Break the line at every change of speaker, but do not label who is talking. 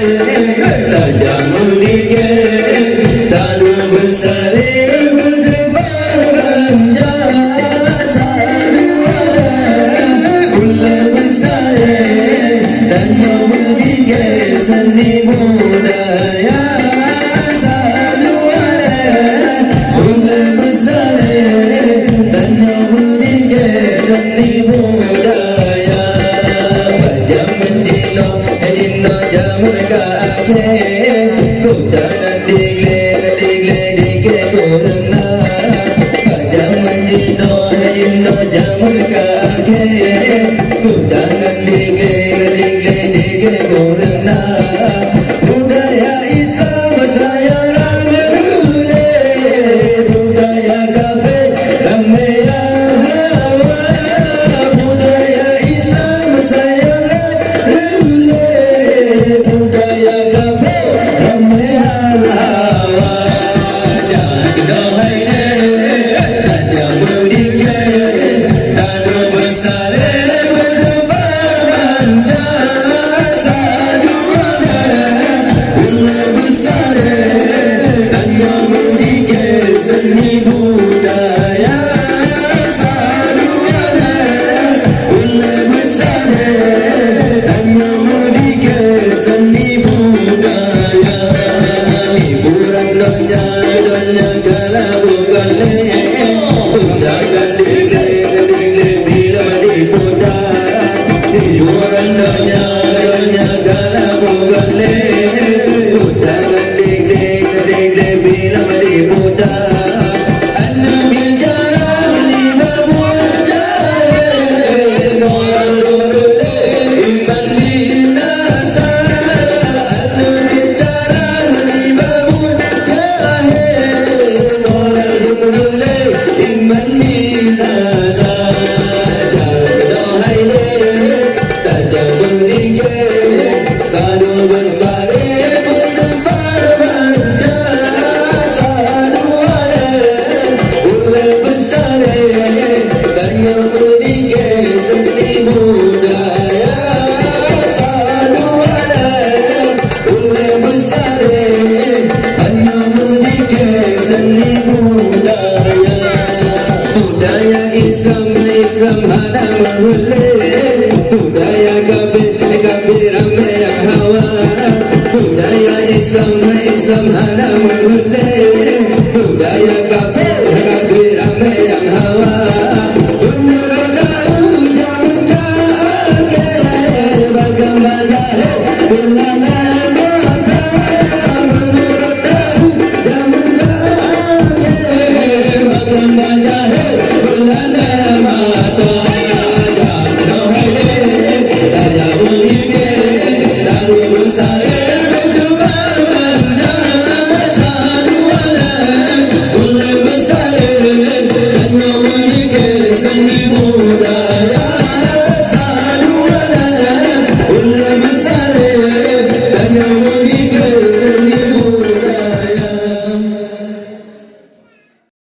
Raja Munike Tanu Besare Berjebanja Saduara Ula Besare Tanu Munike Seni Budaya Saduara Ula Besare Tanu Munike Seni Budaya Bajam Menjilo Ejino Jamun Kake Kudangan digle digle dike kurna Bajam Menjilo Ejino Jamun Kake Kudangan digle digle dike kurna Budaya Islam saya ramai budaya kafir ramai hawa budaya Islam saya budaya kafir ramai hawa jangan dohai Raja Munike Tanu Besare Berjebanja Saduara Ula Besare Tanu Munike Seni Budaya Saduara Ula Besare Tanu Munike Seni Budaya Hiburan donya donya gala bukale Undangan digle digle bila diputar Hiburan donya donya gala bukale Undangan digle digle bila diputar An-Nabil jarang dibaca Orang lumrule iman binasa An-Nabil jarang dibaca Orang lumrule iman binasa Jangan dohai Raja Munike Tanu Besare Berjebanja Saduara Ula Besare Tanu Munike Seni Budaya Saduara Ula Besare Tanu Munike Seni Budaya Budaya Islam Islam ada mahule Budaya kafir kafir ramai yang hawa Budaya Islam Islam ada mahule Budaya kafir kafir ramai yang hawa Benar-benar jangan kake Bagaimana jahil Ulala mata Benar-benar jangan kake Bagaimana jahil Ulala mata Jangan dohai Raja Munike Tanu